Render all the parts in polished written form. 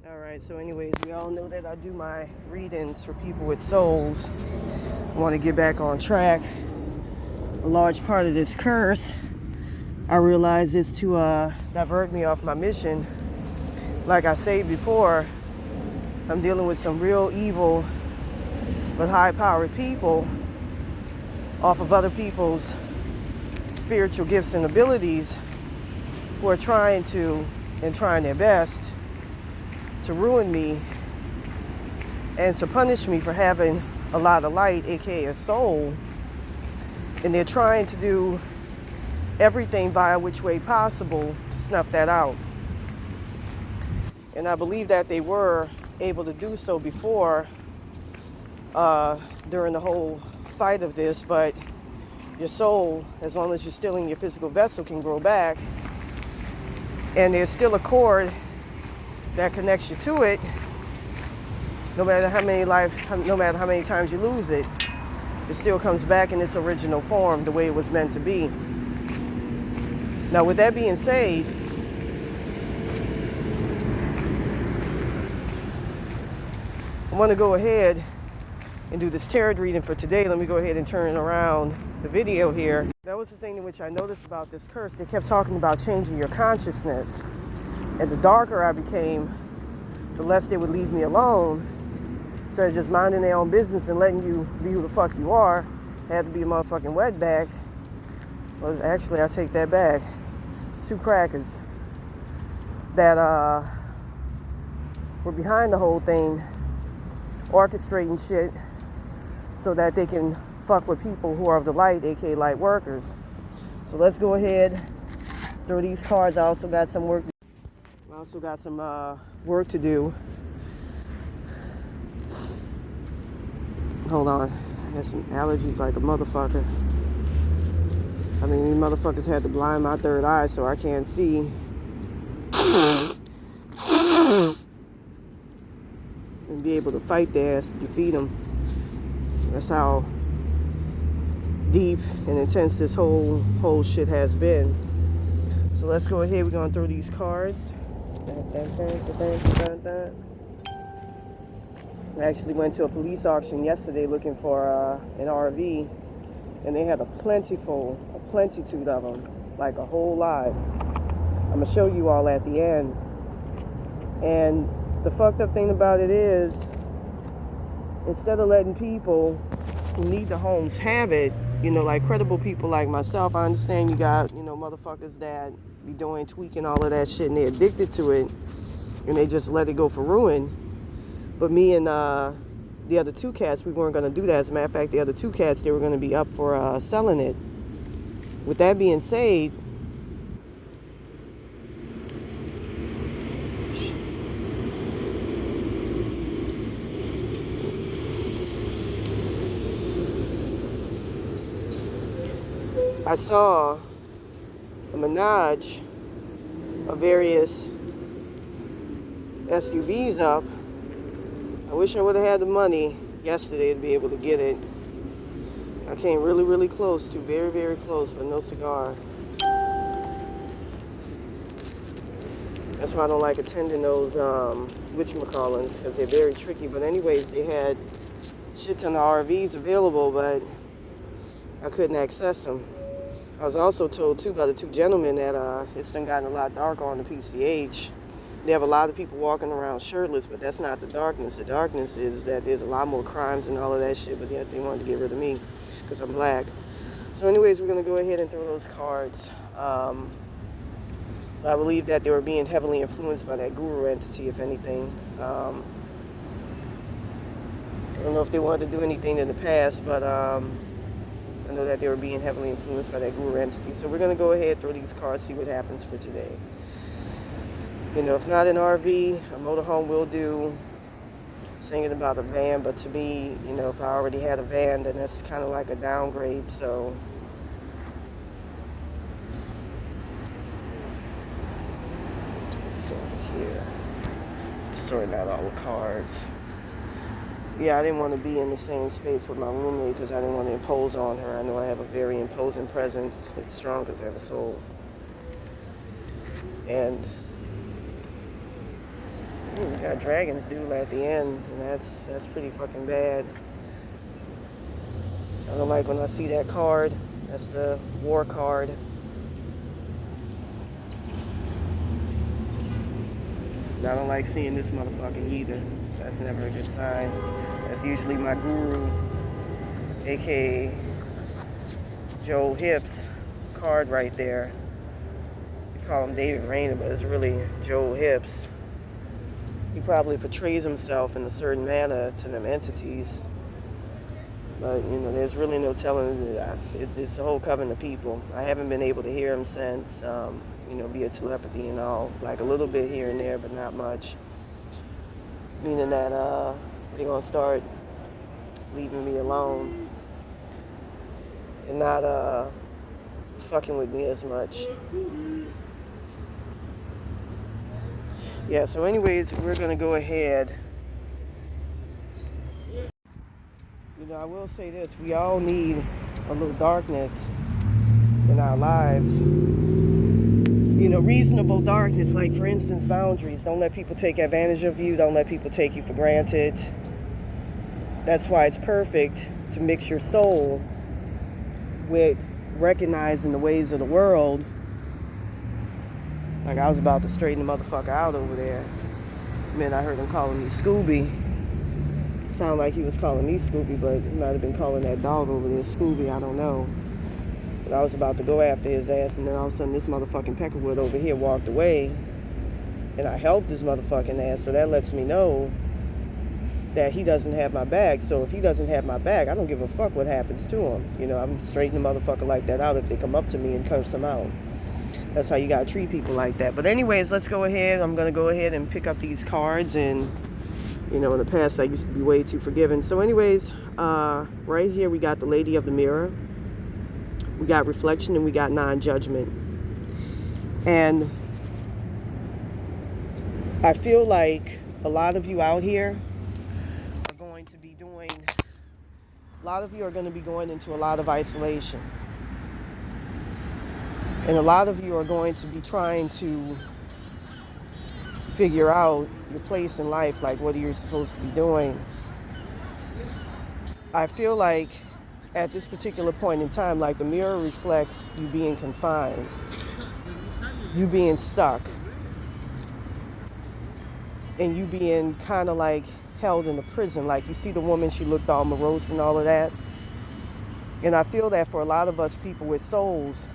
All right, so anyways, we all know that I do my readings for people with souls. I want to get back on track. A large part of this curse, I realize, is to divert me off my mission. Like I said before, I'm dealing with some real evil but high-powered people off of other people's spiritual gifts and abilities who are trying their best to ruin me and to punish me for having a lot of light, aka a soul. And they're trying to do everything via which way possible to snuff that out. And I believe that they were able to do so before, during the whole fight of this, but your soul, as long as you're still in your physical vessel, can grow back. And there's still a cord that connects you to it. No matter how many times you lose it, it still comes back in its original form, the way it was meant to be. Now, with that being said, I want to go ahead and do this tarot reading for today. Let me go ahead and turn around the video here. That was the thing in which I noticed about this curse. They kept talking about changing your consciousness. And the darker I became, the less they would leave me alone. Instead of just minding their own business and letting you be who the fuck you are, had to be a motherfucking wetback. Well, actually, I take that back. It's two crackers that were behind the whole thing, orchestrating shit so that they can fuck with people who are of the light, aka light workers. So let's go ahead, throw these cards. I also got some work to do. Hold on, I had some allergies like a motherfucker. I mean, these motherfuckers had to blind my third eye so I can't see. And be able to fight their ass, defeat them. That's how deep and intense this whole shit has been. So let's go ahead. We're gonna throw these cards. I actually went to a police auction yesterday looking for an RV, and they had a plenitude of them, like a whole lot. I'm gonna show you all at the end. And the fucked up thing about it is, instead of letting people who need the homes have it, like credible people like myself, I understand you got, motherfuckers that be tweaking all of that shit and they're addicted to it and they just let it go for ruin. But me and the other two cats, we weren't going to do that. As a matter of fact, the other two cats, they were going to be up for selling it. With that being said, I saw a menage of various SUVs up. I wish I would have had the money yesterday to be able to get it. I came really, really close to, very, very close, but no cigar. That's why I don't like attending those whatchamacallins, because they're very tricky. But anyways, they had shit ton of RVs available, but I couldn't access them. I was also told too by the two gentlemen that it's done gotten a lot darker on the PCH. They have a lot of people walking around shirtless, but that's not the darkness. The darkness is that there's a lot more crimes and all of that shit, but yet they wanted to get rid of me because I'm black. So anyways, we're going to go ahead and throw those cards. I believe that they were being heavily influenced by that guru entity, if anything. I don't know if they wanted to do anything in the past, but I know that they were being heavily influenced by that guru entity. So we're going to go ahead, throw these cards, see what happens for today. If not an RV, a motorhome will do. Singing about a van, but to me, if I already had a van, then that's kind of like a downgrade. So over here, sorting out all the cards. Yeah, I didn't want to be in the same space with my roommate because I didn't want to impose on her. I know I have a very imposing presence. It's strong because I have a soul. And Got Dragon's Duel at the end, and that's pretty fucking bad. I don't like when I see that card. That's the war card. I don't like seeing this motherfucker either. That's never a good sign. That's usually my guru, aka Joe Hips card right there. You call him David Rayner, but it's really Joe Hips. He probably portrays himself in a certain manner to them entities. But, you know, there's really no telling. It's a whole coven of people. I haven't been able to hear him since, you know, via telepathy and all. Like a little bit here and there, but not much. Meaning that they're going to start leaving me alone and not fucking with me as much. Yeah, so anyways, we're going to go ahead. You know, I will say this. We all need a little darkness in our lives. You know, reasonable darkness, like, for instance, boundaries. Don't let people take advantage of you. Don't let people take you for granted. That's why it's perfect to mix your soul with recognizing the ways of the world. Like, I was about to straighten the motherfucker out over there. Man, I heard him calling me Scooby. Sounded like he was calling me Scooby, but he might have been calling that dog over there Scooby. I don't know. But I was about to go after his ass, and then all of a sudden this motherfucking Peckerwood over here walked away, and I helped his motherfucking ass. So that lets me know that he doesn't have my back. So if he doesn't have my back, I don't give a fuck what happens to him. You know, I'm straightening the motherfucker like that out if they come up to me and curse him out. That's how you gotta treat people like that. But anyways, let's go ahead. I'm gonna go ahead and pick up these cards. And you know, in the past I used to be way too forgiving. So anyways, right here we got the Lady of the Mirror. We got reflection, and we got non-judgment. And I feel like a lot of you out here are going to be doing, a lot of you are going to be going into a lot of isolation. And a lot of you are going to be trying to figure out your place in life, like what are you supposed to be doing. I feel like at this particular point in time, like the mirror reflects you being confined, you being stuck, and you being kind of like held in a prison. Like you see the woman, she looked all morose and all of that. And I feel that for a lot of us people with souls,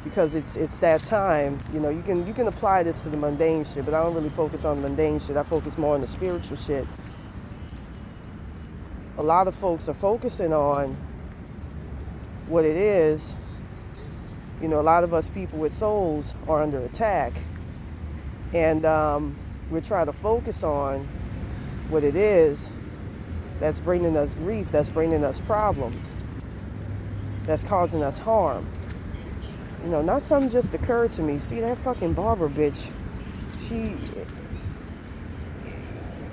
because it's that time, you know, you can apply this to the mundane shit, but I don't really focus on the mundane shit. I focus more on the spiritual shit. A lot of folks are focusing on what it is. You know, a lot of us people with souls are under attack, and we're trying to focus on what it is that's bringing us grief, that's bringing us problems, that's causing us harm. You know, not something just occurred to me. See that fucking Barbara bitch?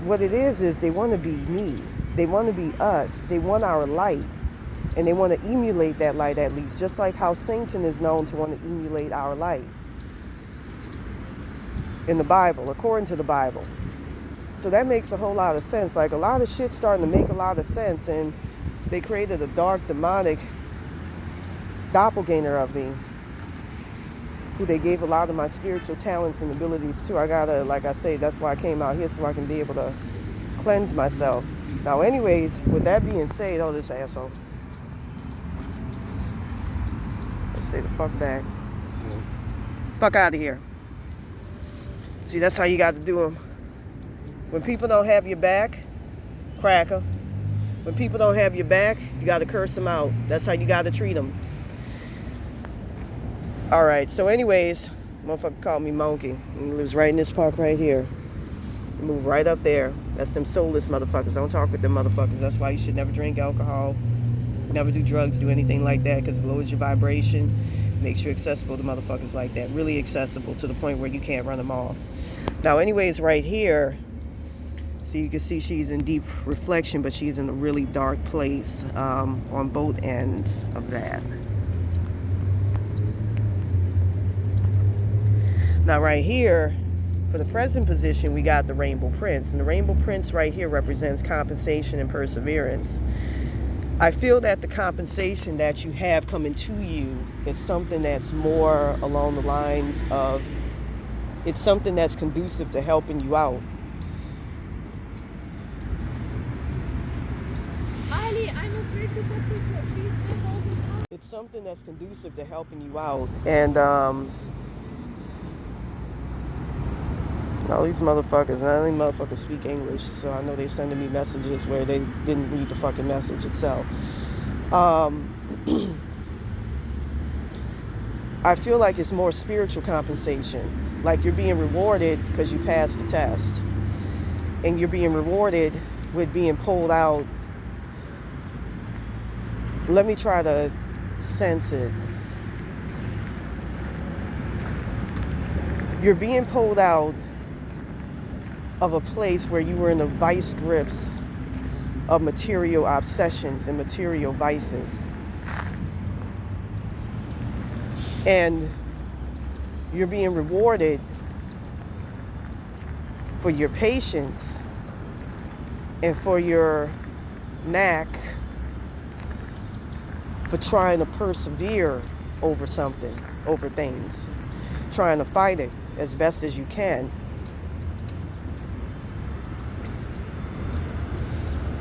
What it is they want to be me. They want to be us. They want our light. And they want to emulate that light, at least. Just like how Satan is known to want to emulate our light. In the Bible, according to the Bible. So that makes a whole lot of sense. Like, a lot of shit's starting to make a lot of sense. And they created a dark, demonic doppelganger of me, who they gave a lot of my spiritual talents and abilities to. I gotta, like I say, that's why I came out here, so I can be able to cleanse myself. Now anyways, with that being said, oh, this asshole. Let's say the fuck back. Fuck out of here. See, that's how you got to do them. When people don't have your back, cracker. When people don't have your back, you got to curse them out. That's how you got to treat them. Alright, so anyways, motherfucker called me Monkey. He lives right in this park right here. He moved right up there. That's them soulless motherfuckers. Don't talk with them motherfuckers. That's why you should never drink alcohol, never do drugs, do anything like that, because it lowers your vibration, makes you accessible to motherfuckers like that. Really accessible to the point where you can't run them off. Now anyways, right here, so you can see she's in deep reflection, but she's in a really dark place on both ends of that. Now right here, For the present position, we got the Rainbow Prince. And the Rainbow Prince right here represents compensation and perseverance. I feel that the compensation that you have coming to you is something that's more along the lines of, it's something that's conducive to helping you out. It's something that's conducive to helping you out. And all these motherfuckers, none of these motherfuckers speak English, so I know they're sending me messages where they didn't read the fucking message itself. I feel like it's more spiritual compensation. Like you're being rewarded because you passed the test. And you're being rewarded with being pulled out. Let me try to sense it. You're being pulled out of a place where you were in the vice grips of material obsessions and material vices. And you're being rewarded for your patience and for your knack for trying to persevere over something, over things, trying to fight it as best as you can.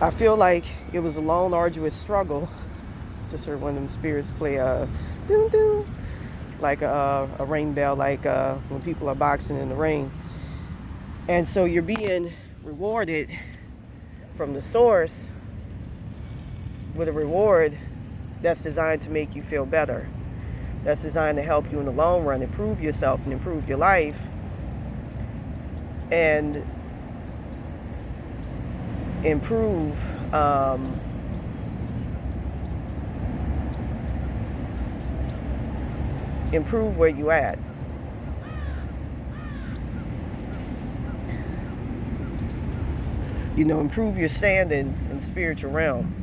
I feel like it was a long, arduous struggle. Just heard one of them spirits play a doo-doo, like a rain bell, like when people are boxing in the ring. And so you're being rewarded from the source with a reward that's designed to make you feel better. That's designed to help you in the long run, improve yourself and improve your life. And improve where you at. Improve your standing in the spiritual realm.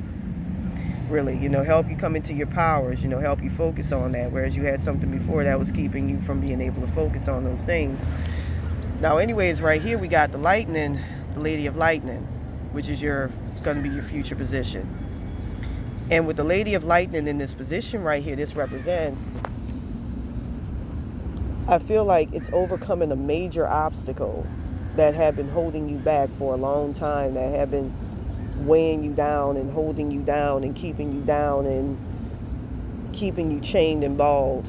Really, help you come into your powers, help you focus on that, whereas you had something before that was keeping you from being able to focus on those things. Now, anyways, right here we got the lightning, the Lady of Lightning, which is going to be your future position. And with the Lady of Lightning in this position right here, this represents, I feel like it's overcoming a major obstacle that had been holding you back for a long time, that had been weighing you down and holding you down and keeping you down and keeping you chained and balled.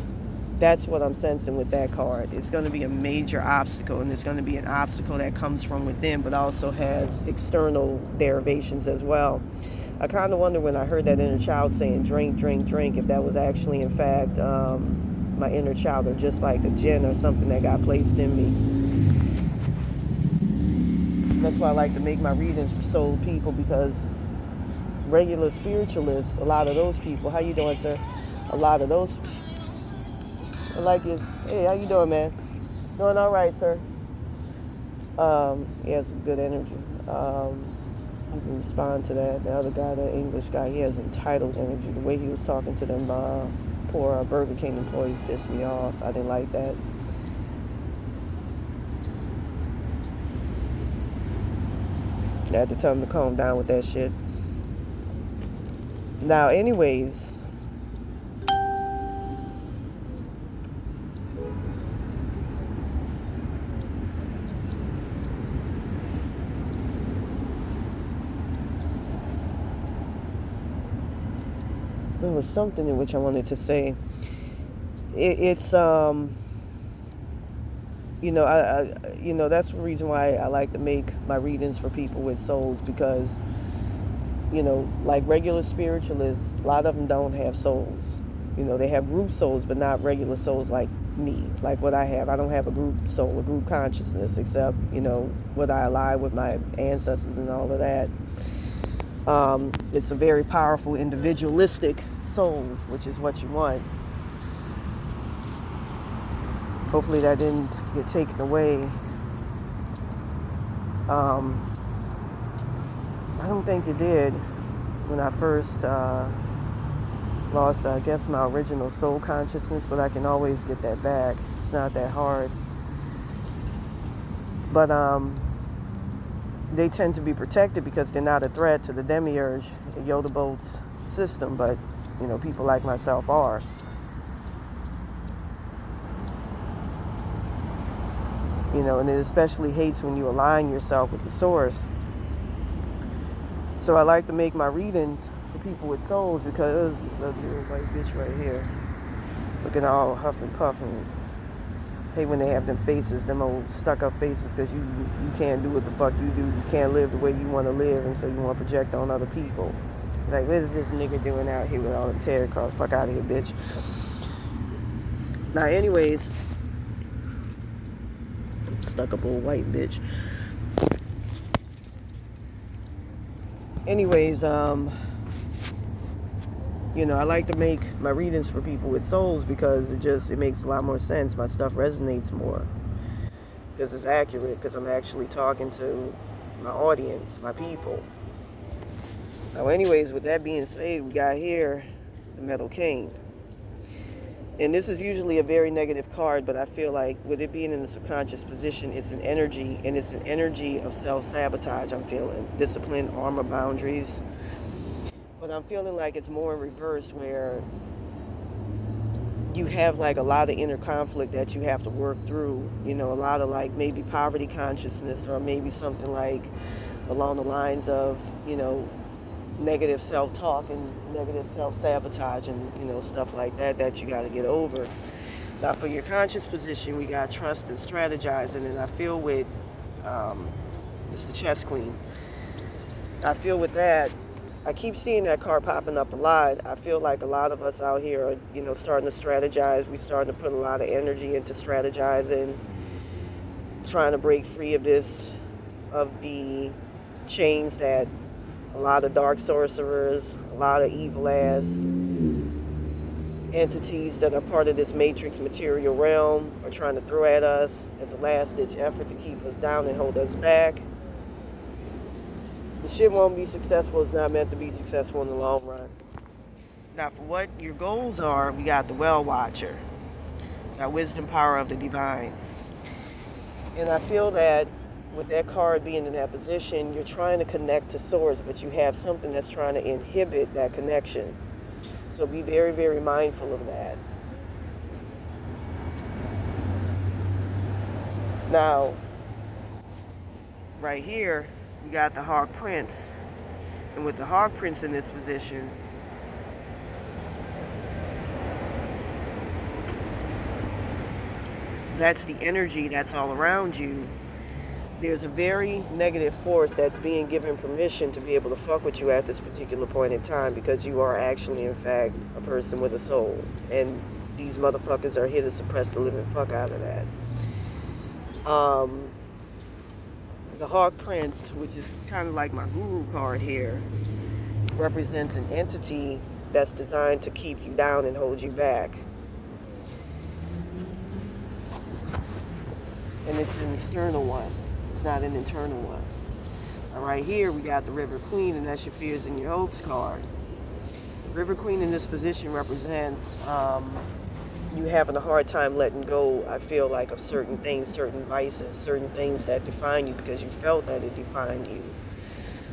That's what I'm sensing with that card. It's going to be a major obstacle, and it's going to be an obstacle that comes from within, but also has external derivations as well. I kind of wonder when I heard that inner child saying drink, drink, drink, if that was actually, in fact, my inner child, or just like a jinn or something that got placed in me. That's why I like to make my readings for soul people, because regular spiritualists, a lot of those people, how you doing, sir? A lot of those, I like his, hey, how you doing, man? Doing all right, sir. He has good energy. You can respond to that. The other guy, the English guy, he has entitled energy. The way he was talking to them poor Burger King employees pissed me off. I didn't like that. I had to tell him to calm down with that shit. Now, anyways, there was something in which I wanted to say. It's that's the reason why I like to make my readings for people with souls, because like regular spiritualists, a lot of them don't have souls. They have group souls, but not regular souls like me, like what I have. I don't have a group soul, a group consciousness, except what I ally with my ancestors and all of that. It's a very powerful individualistic soul, which is what you want. Hopefully that didn't get taken away. I don't think it did when I first lost, I guess, my original soul consciousness, but I can always get that back. It's not that hard. But they tend to be protected because they're not a threat to the Demiurge Yoda-Bolt's system, but people like myself are. And it especially hates when you align yourself with the source. So I like to make my readings for people with souls because this ugly little white bitch right here, looking all huff and puff, and hate when they have them faces, them old stuck-up faces, because you can't do what the fuck you do. You can't live the way you want to live, and so you want to project on other people. Like, what is this nigga doing out here with all the tarot cards? Fuck out of here, bitch. Now, anyways, stuck-up old white bitch. Anyways, I like to make my readings for people with souls because it makes a lot more sense. My stuff resonates more because it's accurate, because I'm actually talking to my audience, my people. Now, anyways, with that being said, we got here the Metal King. And this is usually a very negative card, but I feel like with it being in the subconscious position, it's an energy, and it's an energy of self-sabotage. I'm feeling discipline, armor, boundaries. But I'm feeling like it's more in reverse, where you have like a lot of inner conflict that you have to work through. A lot of like maybe poverty consciousness, or maybe something like along the lines of, negative self-talk and negative self-sabotage and, stuff like that you got to get over. Now, for your conscious position, we got trust and strategizing. And I feel with, it's the Chess Queen. I feel with that, I keep seeing that card popping up a lot. I feel like a lot of us out here are, starting to strategize. We're starting to put a lot of energy into strategizing, trying to break free of the chains that a lot of dark sorcerers, a lot of evil ass entities that are part of this matrix material realm are trying to throw at us as a last ditch effort to keep us down and hold us back. The shit won't be successful. It's not meant to be successful in the long run. Now, for what your goals are, we got the Well Watcher, that wisdom power of the divine. And I feel that with that card being in that position, you're trying to connect to source, but you have something that's trying to inhibit that connection. So be very, very mindful of that. Now, right here, we got the Hawk Prince. And with the Hawk Prince in this position, that's the energy that's all around you. There's a very negative force that's being given permission to be able to fuck with you at this particular point in time, because you are actually, in fact, a person with a soul. And these motherfuckers are here to suppress the living fuck out of that. The Hawk Prince, which is kind of like my guru card here, represents an entity that's designed to keep you down and hold you back. And it's an external one. It's not an internal one. All right, here we got the River Queen, and that's your fears and your hopes card. The River Queen in this position represents you having a hard time letting go, I feel like, of certain things, certain vices, certain things that define you because you felt that it defined you.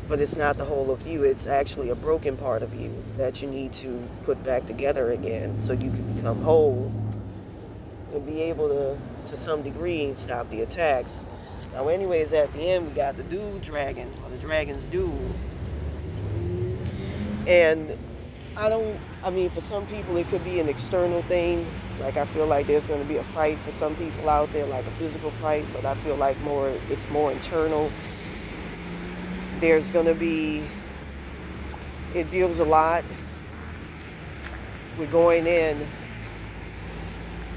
But it's not the whole of you. It's actually a broken part of you that you need to put back together again so you can become whole and be able to some degree, stop the attacks. Now, anyways, at the end, we got the Dude Dragon, or the Dragon's Dude. And for some people, it could be an external thing. Like, I feel like there's going to be a fight for some people out there, like a physical fight, but I feel like it's more internal. There's going to be, it deals a lot with going in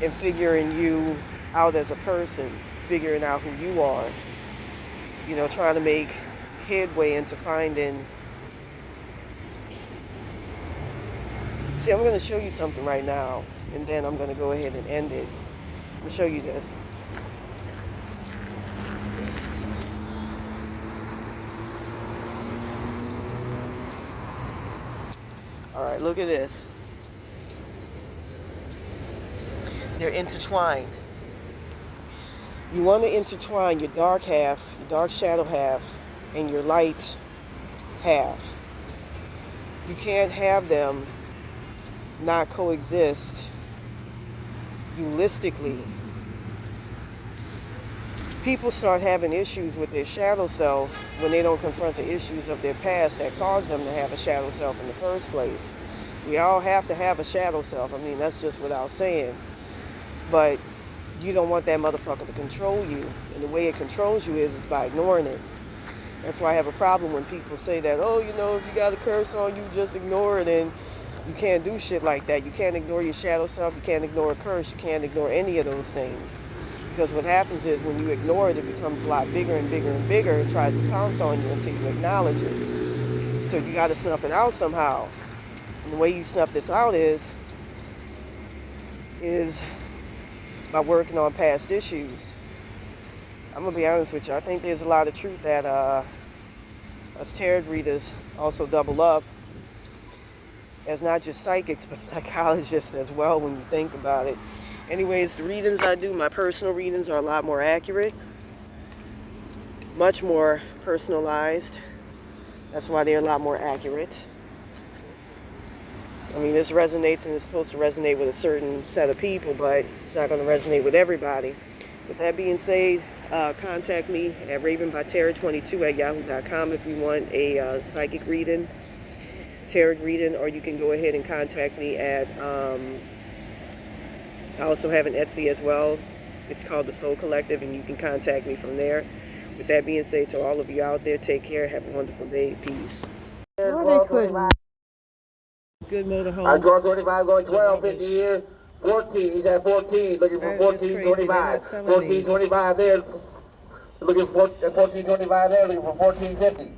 and figuring you out as a person, figuring out who you are, trying to make headway into finding. See, I'm going to show you something right now, and then I'm going to go ahead and end it. I'm going to show you this. All right, look at this. They're intertwined. You want to intertwine your dark half, your dark shadow half, and your light half. You can't have them not coexist dualistically. People start having issues with their shadow self when they don't confront the issues of their past that caused them to have a shadow self in the first place. We all have to have a shadow self. I mean, that's just without saying. But you don't want that motherfucker to control you. And the way it controls you is by ignoring it. That's why I have a problem when people say that, oh, you know, if you got a curse on you, just ignore it. And you can't do shit like that. You can't ignore your shadow self. You can't ignore a curse. You can't ignore any of those things. Because what happens is when you ignore it, it becomes a lot bigger and bigger and bigger. It tries to pounce on you until you acknowledge it. So you got to snuff it out somehow. And the way you snuff this out is by working on past issues. I'm going to be honest with you. I think there's a lot of truth that us tarot readers also double up as not just psychics, but psychologists as well when you think about it. Anyways, the readings I do, my personal readings, are a lot more accurate, much more personalized. That's why they're a lot more accurate. I mean, this resonates and it's supposed to resonate with a certain set of people, but it's not going to resonate with everybody. With that being said, contact me at ravenbytarot22@yahoo.com if you want a psychic reading, tarot reading, or you can go ahead and contact me at... I also have an Etsy as well. It's called The Soul Collective, and you can contact me from there. With that being said, to all of you out there, take care. Have a wonderful day. Peace. No, they couldn't. Good motorhomes. I draw 25, going 12, 50 years. 14, he's at 14, looking for 14, 25. 14, 25 there, looking for 14, 25 there, looking for 14, 50.